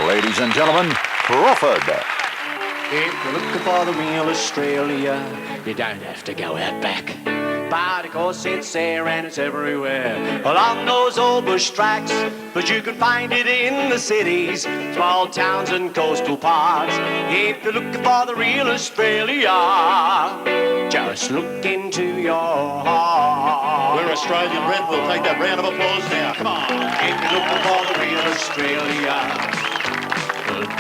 Ladies and gentlemen, Crawford. If you're looking for the real Australia, you don't have to go out back. But of course it's there and it's everywhere, along those old bush tracks. But you can find it in the cities, small towns and coastal parks. If you're looking for the real Australia, just look into your heart. We're Australian Bred, we'll take that round of applause now, come on. If you're looking for the real Australia,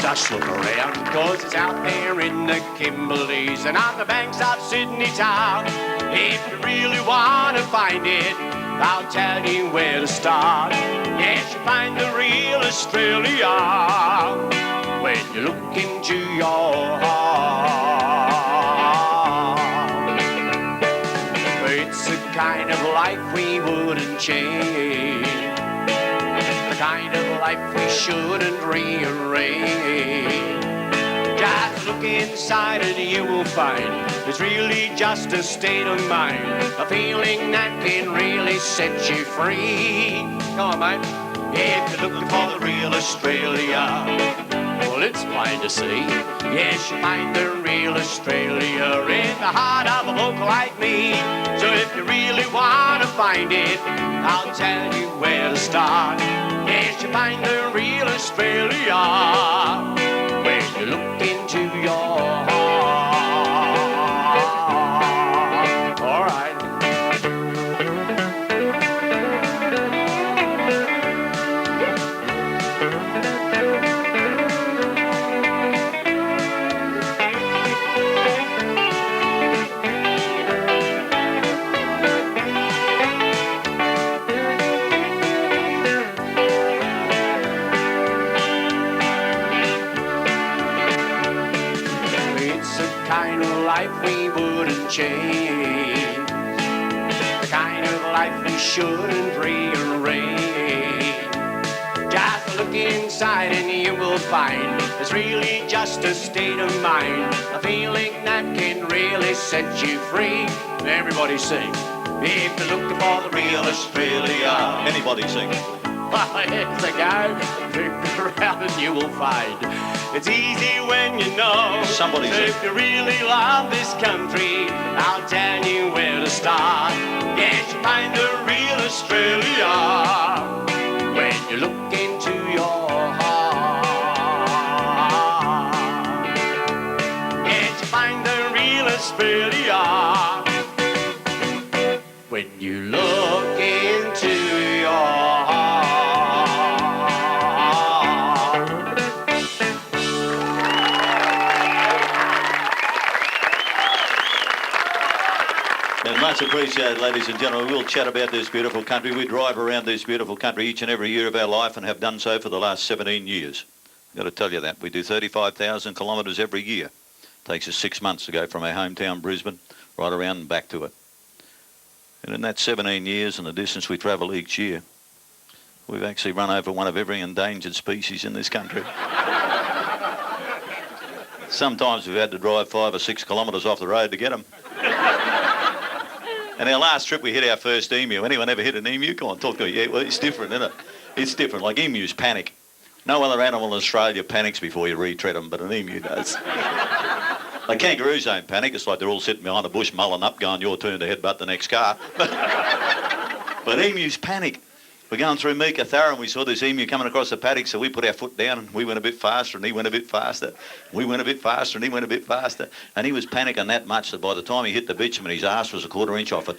just look around, cause it's out there in the Kimberleys and on the banks of Sydney town. If you really want to find it, I'll tell you where to start. Yes, you find the real Australia when you look into your heart. It's the kind of life we wouldn't change, the kind of life we shouldn't rearrange. Just look inside and you will find it's really just a state of mind, a feeling that can really set you free. Come on, mate. If you're looking for the real Australia, well, it's plain to see. Yes, you find the real Australia in the heart of a bloke like me. So if you really want to find it, I'll tell you where to start. Yes, you find the real Australia when you look into your heart. All right. Kind of life we wouldn't change, the kind of life we shouldn't rearrange. Just look inside and you will find it's really just a state of mind, a feeling that can really set you free. Everybody sing. If you're looking for the real Australia. Anybody sing? Well, here's a go. Look around and you will find it's easy when you know. Somebody so sing. If you really love this country, I'll tell you where to start. Yes, you find the real Australia when you look into your heart. Yes, you find the real Australia when you look into your heart. And much appreciated, ladies and gentlemen. We'll chat about this beautiful country. We drive around this beautiful country each and every year of our life and have done so for the last 17 years. I've got to tell you that. We do 35,000 kilometres every year. Takes us 6 months to go from our hometown, Brisbane, right around and back to it. And in that 17 years and the distance we travel each year, we've actually run over one of every endangered species in this country. Sometimes we've had to drive 5 or 6 kilometres off the road to get them. And our last trip we hit our first emu. Anyone ever hit an emu? Come on, talk to me. Yeah, well, it's different, isn't it? It's different. Like emus panic. No other animal in Australia panics before you retread them, but an emu does. Like kangaroos don't panic. It's like they're all sitting behind a bush mulling up going, your turn to headbutt the next car. But emus panic. We're going through Meekatharra and we saw this emu coming across the paddock, so we put our foot down and we went a bit faster and he went a bit faster. We went a bit faster and he went a bit faster. And he was panicking that much that by the time he hit the bitumen, his arse was a 1/4 inch off it.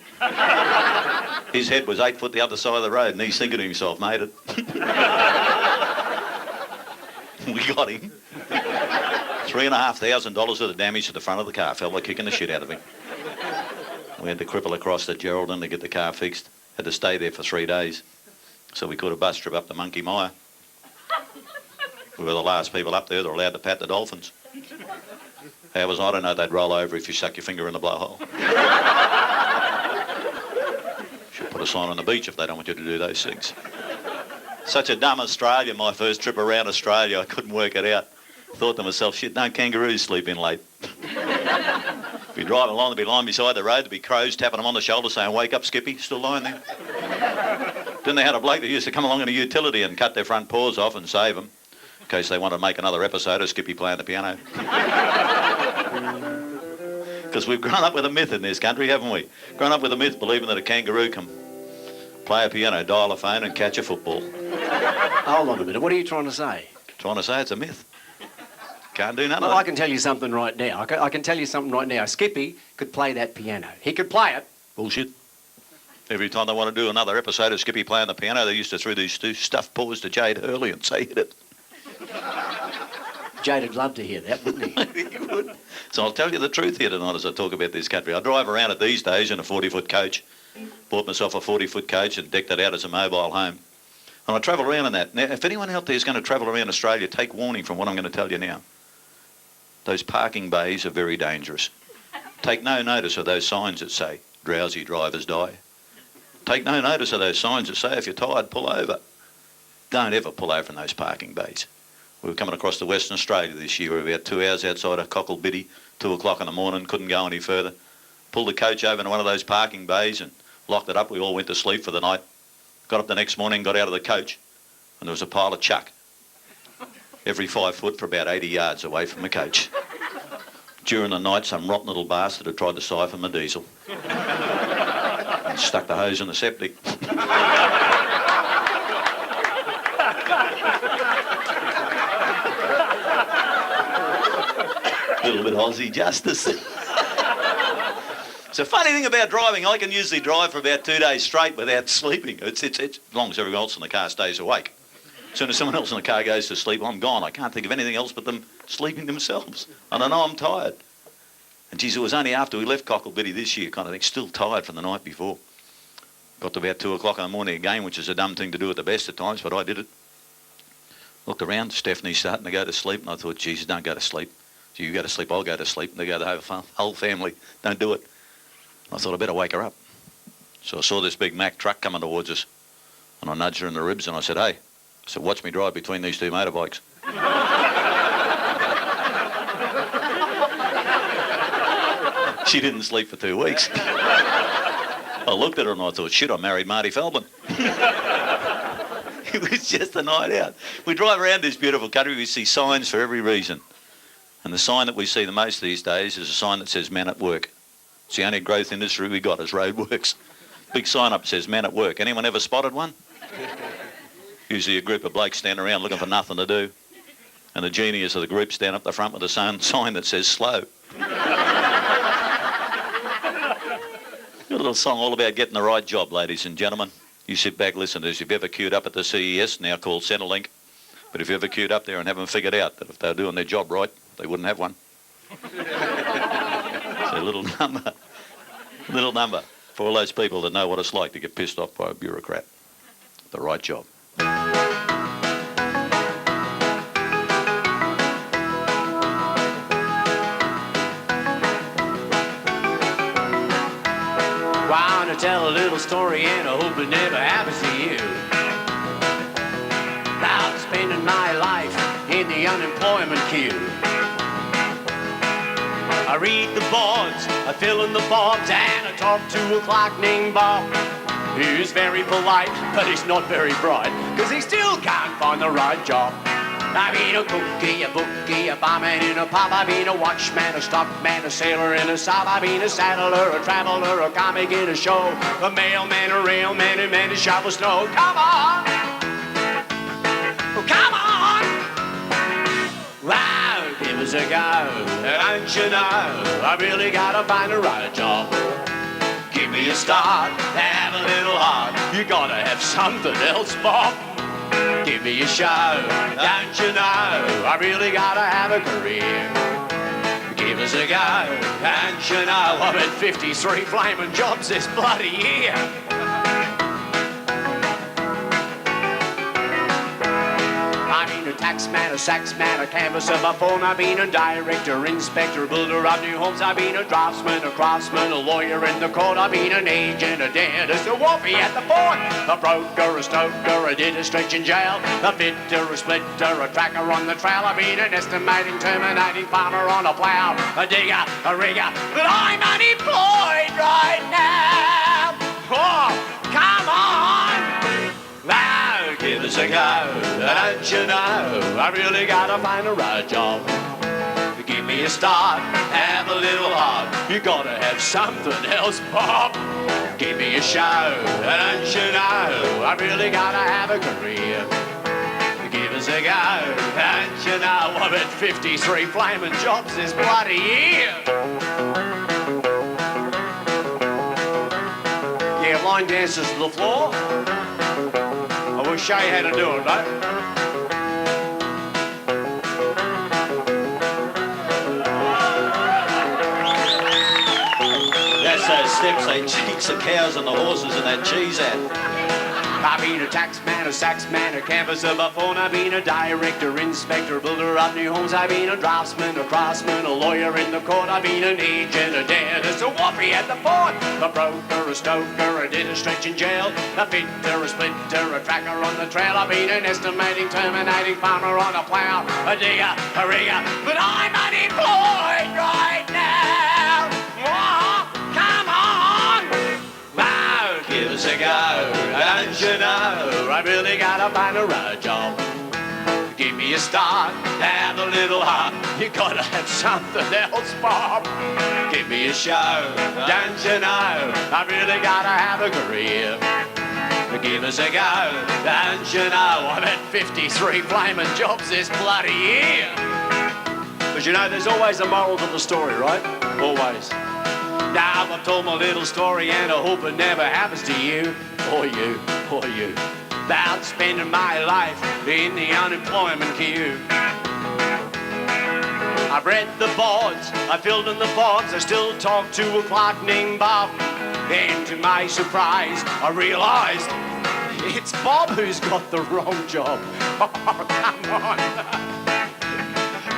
His head was 8 foot the other side of the road and he's thinking to himself, made it. We got him. $3,500 of the damage to the front of the car. Felt like kicking the shit out of him. We had to cripple across to Geraldton to get the car fixed. Had to stay there for 3 days. So we caught a bus trip up to Monkey Mire. We were the last people up there that were allowed to pat the dolphins. How was I don't know they'd roll over if you stuck your finger in the blowhole. Should put a sign on the beach if they don't want you to do those things. Such a dumb Australian, my first trip around Australia, I couldn't work it out. Thought to myself, shit, no kangaroos sleep in late. Be driving along, there'd be lying beside the road, there'd be crows tapping them on the shoulder saying, wake up, Skippy, still lying there. Then they had a bloke that used to come along in a utility and cut their front paws off and save them. case they want to make another episode of Skippy playing the piano. Because we've grown up with a myth in this country, haven't we? Grown up with a myth believing that a kangaroo can play a piano, dial a phone and catch a football. Hold on a minute. What are you trying to say? Trying to say it's a myth. Can't do nothing. Well, I can tell you something right now. I can tell you something right now. Skippy could play that piano. He could play it. Bullshit. Every time they want to do another episode of Skippy playing the piano, they used to throw these two stuffed paws to Jade Hurley and say, hit it. Jade would love to hear that, wouldn't he? He would. So I'll tell you the truth here tonight as I talk about this country. I drive around it these days in a 40-foot coach. Bought myself a 40-foot coach and decked it out as a mobile home. And I travel around in that. Now, if anyone out there is going to travel around Australia, take warning from what I'm going to tell you now. Those parking bays are very dangerous. Take no notice of those signs that say, drowsy drivers die. Take no notice of those signs that say, if you're tired, pull over. Don't ever pull over in those parking bays. We were coming across to Western Australia this year. We were about 2 hours outside of Cocklebiddy, 2 o'clock in the morning, couldn't go any further. Pulled the coach over into one of those parking bays and locked it up. We all went to sleep for the night. Got up the next morning, got out of the coach, and there was a pile of chuck every 5 foot for about 80 yards away from the coach. During the night, some rotten little bastard had tried to siphon my diesel and stuck the hose in the septic. A little bit Aussie justice. It's a funny thing about driving. I can usually drive for about 2 days straight without sleeping. It's as long as everyone else in the car stays awake. As soon as someone else in the car goes to sleep, I'm gone. I can't think of anything else but them sleeping themselves. And I know I'm tired. And geez, it was only after we left Cocklebiddy this year, kind of thing, still tired from the night before. Got to about 2 o'clock in the morning again, which is a dumb thing to do at the best of times, but I did it. Looked around, Stephanie's starting to go to sleep, and I thought, Jesus, don't go to sleep. So you go to sleep, I'll go to sleep. And they go the whole family, don't do it. I thought I'd better wake her up. So I saw this big Mack truck coming towards us, and I nudged her in the ribs and I said, hey, watch me drive between these two motorbikes. She didn't sleep for 2 weeks. I looked at her and I thought, shit, I married Marty Feldman. It was just a night out. We drive around this beautiful country, we see signs for every reason. And the sign that we see the most these days is a sign that says men at work. It's the only growth industry we got is roadworks. Big sign up says men at work. Anyone ever spotted one? Usually a group of blokes standing around looking for nothing to do. And the genius of the group stand up the front with a sign that says slow. A little song all about getting the right job, ladies and gentlemen. You sit back, listen to this. If you've ever queued up at the CES, now called Centrelink, but if you ever queued up there and haven't figured out that if they were doing their job right, they wouldn't have one. So a little number for all those people that know what it's like to get pissed off by a bureaucrat. The right job. Want to tell a little story and I hope it never happens to you. About spending my life in the unemployment queue. I read the boards, I fill in the forms, and I talk to a clerk named Bob. He's very polite, but he's not very bright, 'cause he still can't find the right job. I've been a cookie, a bookie, a barman in a pub. I've been a watchman, a stockman, a sailor in a sub. I've been a saddler, a traveler, a comic in a show, a mailman, a railman, and man to shovel snow. Come on! Come on! Wow, give us a go. Don't you know, I really gotta find the right job. Give me a start, have a little heart. You gotta have something else, Bob. Give me a show, don't you know, I really gotta have a career. Give us a go, don't you know, I've had 53 flaming jobs this bloody year. I've been a taxman, a saxman, a canvasser before. I've been a director, inspector, builder of new homes. I've been a draftsman, a craftsman, a lawyer in the court. I've been an agent, a dentist, a whoopee at the port, a broker, a stoker, a did a stretch in jail, a fitter, a splitter, a tracker on the trail. I've been an estimating, terminating farmer on a plough, a digger, a rigger, but I'm unemployed right now. Oh, come on! Now, give us us a go. Don't you know, I really gotta find a right job. Give me a start, have a little heart. You gotta have something else, Bob. Give me a show, don't you know, I really gotta have a career. Give us a go, don't you know, I've had 53 flaming jobs this bloody year. Yeah, line dances to the floor. I will show you how to do it, mate. Those steps they teach the cows and the horses and that cheese at. I've been a taxman, a saxman, a canvasser before. I've been a director, inspector, builder of new homes. I've been a draftsman, a craftsman, a lawyer in the court. I've been an agent, a dentist, a whoppie at the port. A broker, a stoker, I did a stretch in jail. A fitter, a splitter, a tracker on the trail. I've been an estimating, terminating farmer on a plough. A digger, a rigger, but I'm unemployed right now. Come on! Now, give us a go, don't you know, I really gotta find a right job. Give me a start, have a little heart. You gotta have something else, Bob. Give me a show, don't you know, I really gotta have a career. Give us a go, don't you know, I've had 53 flaming jobs this bloody year. But you know, there's always a moral to the story, right? Always. Now I've told my little story and I hope it never happens to you, or you, or you. About spending my life in the unemployment queue. I've read the boards, I filled in the forms, I still talk to a clerk named Bob. And to my surprise, I realized it's Bob who's got the wrong job. Oh, come on.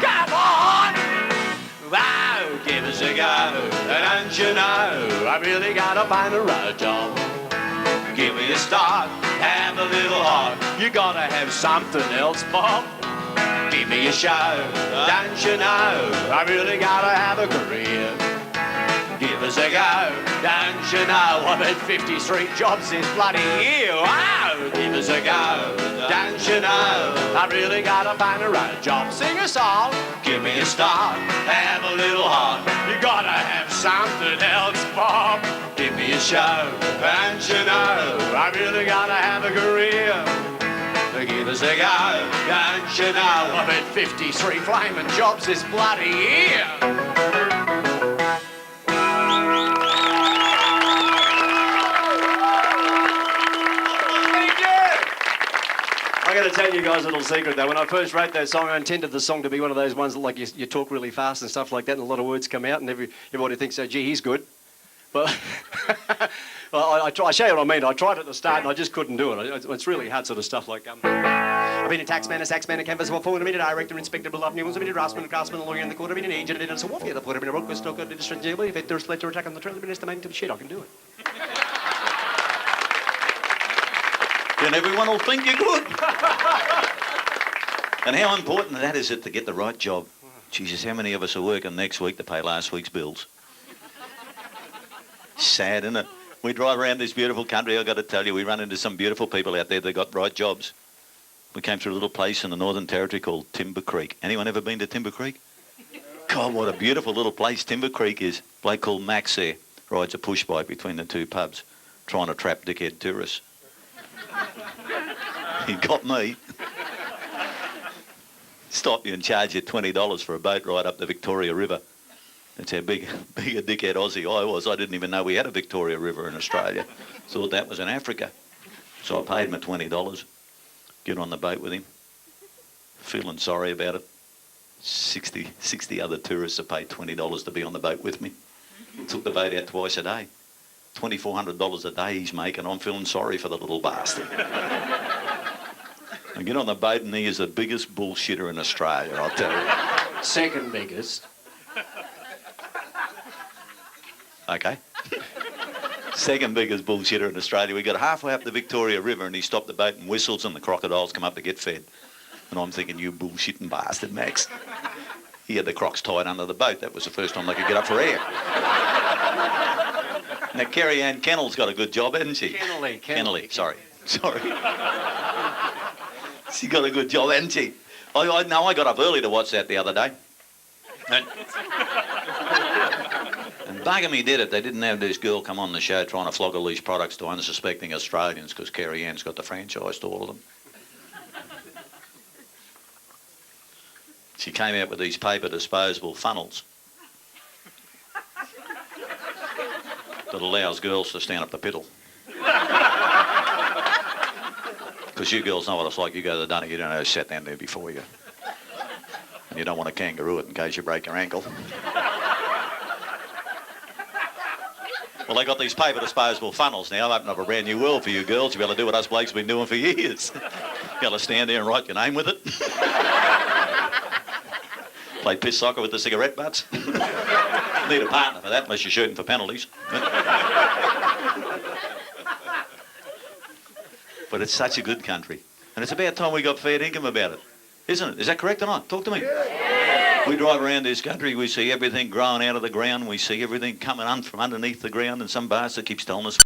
Come on! Wow, give us a go, don't you know, I really gotta find a right job. Give me a start, have a little heart, you gotta have something else, Bob. Give me a show, don't you know, I really gotta have a career. Give us a go, don't you know, I've had 53 jobs this bloody year. Wow, give us a go, don't you know, I really gotta find a right job. Sing a song, give me a start, have a little heart. You gotta have something else, Bob. Give me a show, don't you know, I really gotta have a career. Give us a go, don't you know, I've had 53 flaming jobs this bloody year. I got to tell you guys a little secret though. When I first wrote that song, I intended the song to be one of those ones that, like, you talk really fast and stuff like that, and a lot of words come out, and everybody thinks, oh, gee, he's good. But well, I show you what I mean. I tried at the start, and I just couldn't do it. It's really hard sort of stuff like. I've been a taxman, a saxman, a canvasser, a forward, I've been a director, inspector, builder of new homes, I've been a draftsman, a craftsman, a lawyer in the court, I've been an agent, a dentist, a whoppie at the port, I've been a broker, a stoker, a did a stretch in jail, if there's a splitter, attack on the trail, I've been estimating to the shit, I can do it. Then everyone will think you're good. And how important that is it to get the right job. Jesus, how many of us are working next week to pay last week's bills? Sad, isn't it? We drive around this beautiful country, I've got to tell you, we run into some beautiful people out there that got right jobs. We came through a little place in the Northern Territory called Timber Creek. Anyone ever been to Timber Creek? God, what a beautiful little place Timber Creek is. A bloke called Max there rides a push bike between the two pubs trying to trap dickhead tourists. He got me. Stop you and charge you $20 for a boat ride up the Victoria River. That's how big a dickhead Aussie I was. I didn't even know we had a Victoria River in Australia. Thought that was in Africa. So I paid him $20. Get on the boat with him. Feeling sorry about it. 60 other tourists have paid $20 to be on the boat with me. Took the boat out twice a day. $2,400 a day he's making. I'm feeling sorry for the little bastard. I get on the boat and he is the biggest bullshitter in Australia, I'll tell you. Second biggest. Okay. Second biggest bullshitter in Australia. We got halfway up the Victoria River and he stopped the boat and whistles and the crocodiles come up to get fed. And I'm thinking, you bullshitting bastard, Max. He had the crocs tied under the boat. That was the first time they could get up for air. Now, Kerry-Ann Kennell's got a good job, hasn't she? Kennelly. Sorry. She got a good job, hasn't she? I got up early to watch that the other day. And bugger me did it. They didn't have this girl come on the show trying to flog all these products to unsuspecting Australians because Carrie Ann's got the franchise to all of them. She came out with these paper disposable funnels that allows girls to stand up the piddle. Because you girls know what it's like. You go to the dunny, you don't know who sat down there before you. And you don't want to kangaroo it in case you break your ankle. Well, they got these paper disposable funnels now. They've opened up a brand new world for you girls. You'll be able to do what us blokes have been doing for years. You'll be able to stand there and write your name with it. Play piss soccer with the cigarette butts. Need a partner for that unless you're shooting for penalties. But it's such a good country. And it's about time we got fair income about it. Isn't it? Is that correct or not? Talk to me. Yeah. We drive around this country, we see everything growing out of the ground, we see everything coming from underneath the ground, and some bastard keeps telling us